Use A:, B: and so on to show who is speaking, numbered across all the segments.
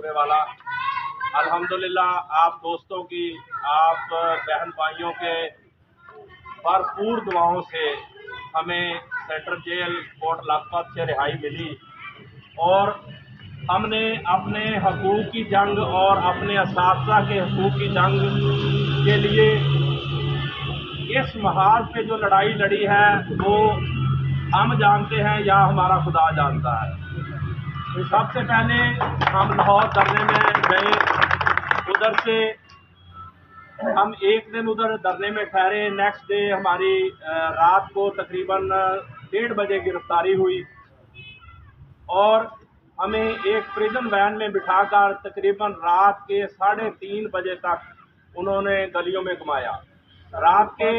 A: करने वाला। अल्हम्दुलिल्लाह आप दोस्तों की, आप बहन भाइयों के भरपूर दुआओं से हमें सेंट्रल जेल कोट लखपत से रिहाई मिली और हमने अपने हकूक़ की जंग और अपने असातिज़ा के हकूक़ की जंग के लिए इस महाज पे जो लड़ाई लड़ी है वो हम जानते हैं या हमारा खुदा जानता है। तो सबसे पहले हम लाहौर धरने में गए, उधर से हम एक दिन उधर धरने में ठहरे। नेक्स्ट डे हमारी रात को तकरीबन 1:30 बजे गिरफ्तारी हुई और हमें एक प्रिजन वैन में बिठाकर तकरीबन रात के 3:30 बजे तक उन्होंने गलियों में घुमाया। रात के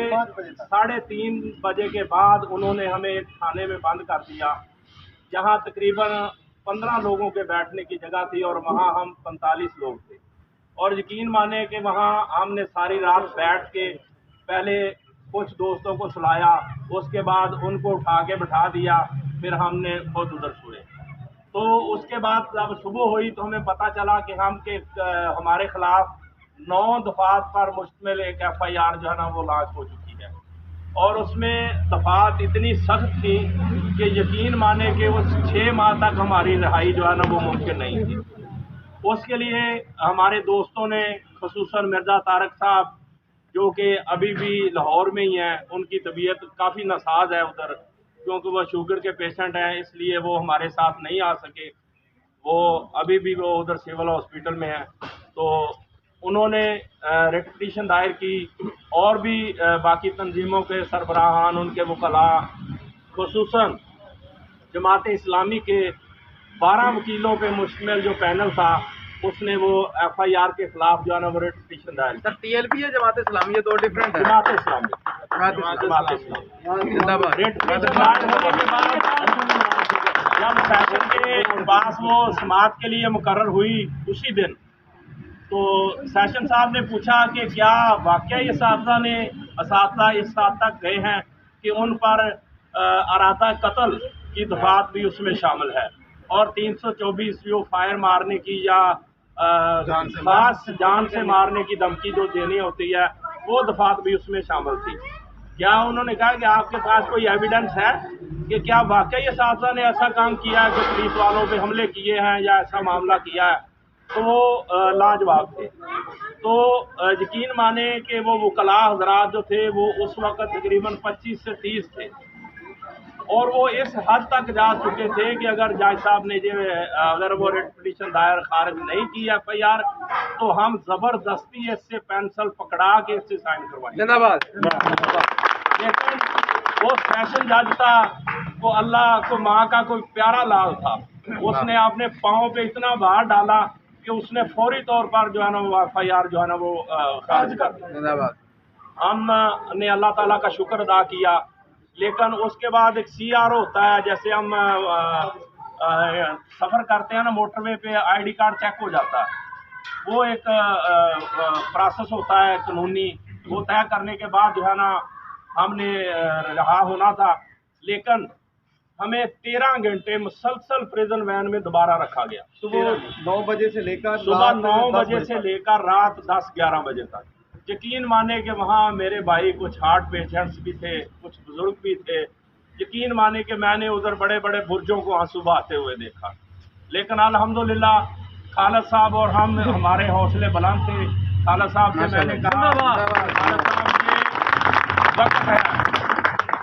A: 3:30 बजे के बाद उन्होंने हमें एक थाने में बंद कर दिया, जहां तकरीबन 15 लोगों के बैठने की जगह थी और वहां हम 45 लोग थे। और यकीन माने कि वहां हमने सारी रात बैठ के पहले कुछ दोस्तों को सुलाया, उसके बाद उनको उठा के बिठा दिया, फिर हमने खुद उधर सोए। तो उसके बाद जब सुबह हुई तो हमें पता चला कि हमारे खिलाफ 9 दफात पर मुश्तमिल एक FIR जो है ना वो लॉन्च हो चुकी है और उसमें दफात इतनी सख्त थी कि यकीन माने कि वो 6 माह तक हमारी रिहाई जो है ना वो मुमकिन नहीं थी। उसके लिए हमारे दोस्तों ने, खुसूसन मिर्ज़ा तारक साहब जो कि अभी भी लाहौर में ही हैं, उनकी तबीयत काफ़ी नासाज है उधर, क्योंकि वो शुगर के पेशेंट हैं, इसलिए वो हमारे साथ नहीं आ सके। वो अभी भी वो उधर सिविल हॉस्पिटल में हैं। तो उन्होंने रिट पिटीशन दायर की और भी बाकी तंजीमों के सरबराहान, उनके वकला, खुसूसन जमात इस्लामी के 12 वकीलों पे मुश्तमिल जो पैनल था, उसने वो FIR के खिलाफ जो है ना वो रिट पिटीशन दायर की।
B: सर TLP है जमात इस्लामी, ये 2 डिफरेंट है।
A: जमात इस्लामी रिट पिटीशन दायर होने के बाद जब फैसल के पास वो समाअत के लिए मुकर्रर हुई उसी दिन, तो सेशन साहब ने पूछा कि क्या वाकया ये असातिज़ा इस हद तक गए हैं कि उन पर अरादा कत्ल की दफात भी उसमें शामिल है और 324 जो फायर मारने की या खास जान से मारने की धमकी जो देनी होती है वो दफात भी उसमें शामिल थी। क्या उन्होंने कहा कि आपके पास कोई एविडेंस है कि क्या वाकई असातिज़ा ने ऐसा काम किया है कि पुलिस वालों पे हमले किए हैं या ऐसा मामला किया है? तो वो लाजवाब थे। तो यकीन माने कि वो वकला हज़रात जो थे वो उस वक़्त तकरीबन 25 से 30 थे और वो इस हद तक जा चुके थे कि अगर जज साहब ने अगर वो रिट पिटीशन दायर खारिज नहीं की FIR तो हम ज़बरदस्ती इससे पेंसिल पकड़ा के इससे साइन करवाएंगे। लेकिन वो सेशन जज था, वो अल्लाह को माँ का कोई प्यारा लाल था, उसने अपने पाँव पे इतना भार डाला कि उसने फौरी तौर पर जो है ना वो FIR जो है ना वो खारिज कर दिया। हमने अल्लाह ताला का शुक्र अदा किया। लेकिन उसके बाद एक CR होता है, जैसे हम सफ़र करते हैं ना मोटरवे पे, ID कार्ड चेक हो जाता है, वो एक प्रोसेस होता है कानूनी, वो तय करने के बाद जो है ना हमने रहा होना था। लेकिन हमें 13 घंटे मुसलसल प्रिजन वैन में दोबारा रखा गया,
B: सुबह 9 बजे से लेकर
A: सुबह 9 बजे से लेकर रात 10-11 बजे तक। यकीन माने कि वहाँ मेरे भाई कुछ हार्ट पेशेंट्स भी थे, कुछ बुजुर्ग भी थे। यकीन माने कि मैंने उधर बड़े बड़े बुर्जों को आंसू बहाते हुए देखा। लेकिन अल्हम्दुलिल्लाह खालिद साहब और हमारे हौसले बुलंद थे। खालिद साहब से मैंने कहा, खालिद साहब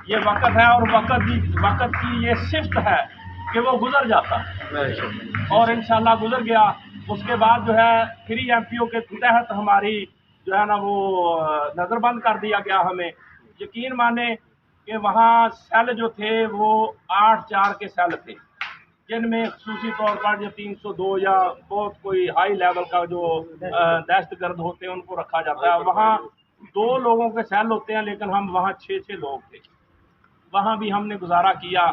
A: ये वक्त है और वक्त की ये शिफ्ट है कि वो गुजर जाता और इंशाल्लाह गुजर गया। उसके बाद जो है 3 MPO के तहत हमारी जो है ना वो नज़रबंद कर दिया गया हमें। यकीन माने कि वहाँ सेल जो थे वो 8-4 के सेल थे, जिनमें खसूसी तौर पर जो 302 या बहुत कोई हाई लेवल का जो दहशतगर्द होते हैं उनको रखा जाता है। वहाँ 2 लोगों के सेल होते हैं, लेकिन हम वहाँ 6-6 लोग थे। वहाँ भी हमने गुजारा किया।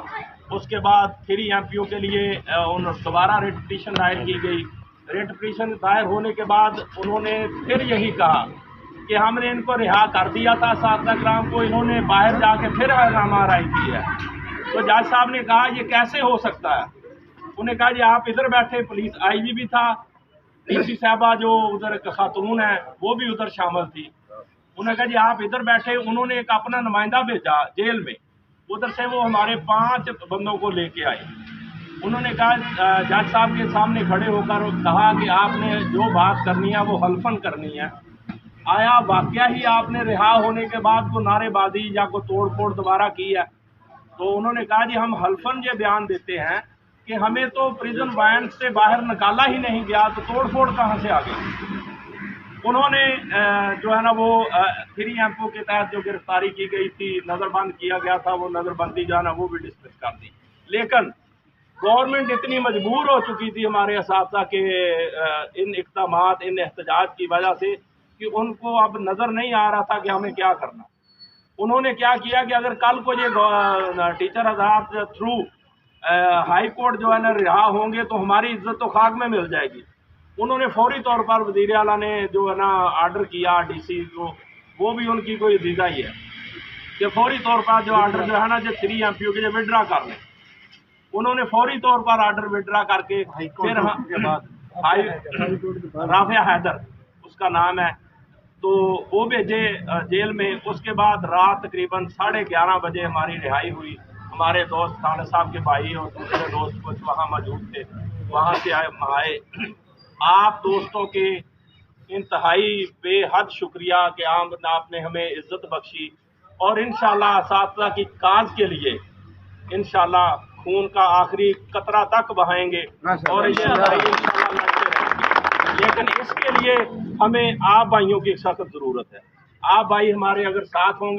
A: उसके बाद 3 MPO के लिए दोबारा रिट पिटीशन दायर की गई। रिट पिटीशन दायर होने के बाद उन्होंने फिर यही कहा कि हमने इनको रिहा कर दिया था 7 ग्राम को, इन्होंने बाहर जाके फिर नामाराई की है। तो जज साहब ने कहा ये कैसे हो सकता है? उन्हें कहा जी आप इधर बैठे, पुलिस IG भी था, डीसी साहबा जो उधर खातून है वो भी उधर शामिल थी। उन्होंने कहा जी आप इधर बैठे। उन्होंने एक अपना नुमाइंदा भेजा जेल में, उधर से वो हमारे 5 बंदों को लेके आए। उन्होंने कहा जज साहब के सामने खड़े होकर कहा कि आपने जो बात करनी है वो हल्फन करनी है। आया वाकया ही आपने रिहा होने के बाद को नारेबाजी या को तोड़ फोड़ दोबारा की है? तो उन्होंने कहा जी हम हल्फन ये बयान देते हैं कि हमें तो प्रिजन वैन से बाहर निकाला ही नहीं गया, तो तोड़ फोड़ कहाँ से आ गई? उन्होंने जो है ना वो 3 MPO के तहत जो गिरफ्तारी की गई थी, नज़रबंद किया गया था, वो नज़रबंदी जो है ना वो भी डिसमिस कर दी। लेकिन गवर्नमेंट इतनी मजबूर हो चुकी थी हमारे असातिज़ा के इन इक़दामात, इन एहतजाज की वजह से कि उनको अब नज़र नहीं आ रहा था कि हमें क्या करना। उन्होंने क्या किया कि अगर कल को ये टीचर हज़रात थ्रू हाई कोर्ट जो है ना रिहा होंगे तो हमारी इज्जत तो खाक में मिल जाएगी। उन्होंने फौरी तौर पर वज़ीर आला ने जो है ना आर्डर किया डीसी को, वो भी उनकी कोई दीदा ही है कि फौरी तौर पर जो आर्डर जो है ना जो 3 MPO के जो विड्रा कर लें। उन्होंने फौरी तौर पर आर्डर विड्रा करके फिर राफिया हैदर उसका नाम है, तो वो भेजे जेल में। उसके बाद रात तकरीबन 11:30 बजे हमारी रिहाई हुई। हमारे दोस्त खालिद साहब के भाई और दूसरे दोस्त कुछ वहाँ मौजूद थे, वहाँ से आए। आप दोस्तों के इंतहाई बेहद शुक्रिया कि आपने हमें इज्जत बख्शी और इंशाल्लाह असातिज़ा की काज के लिए इंशाल्लाह खून का आखिरी कतरा तक बहाएंगे और ये लड़ाई इंशाल्लाह लड़ते रहेंगे। लेकिन इसके लिए हमें आप भाइयों की सख्त ज़रूरत है। आप भाई हमारे अगर साथ होंगे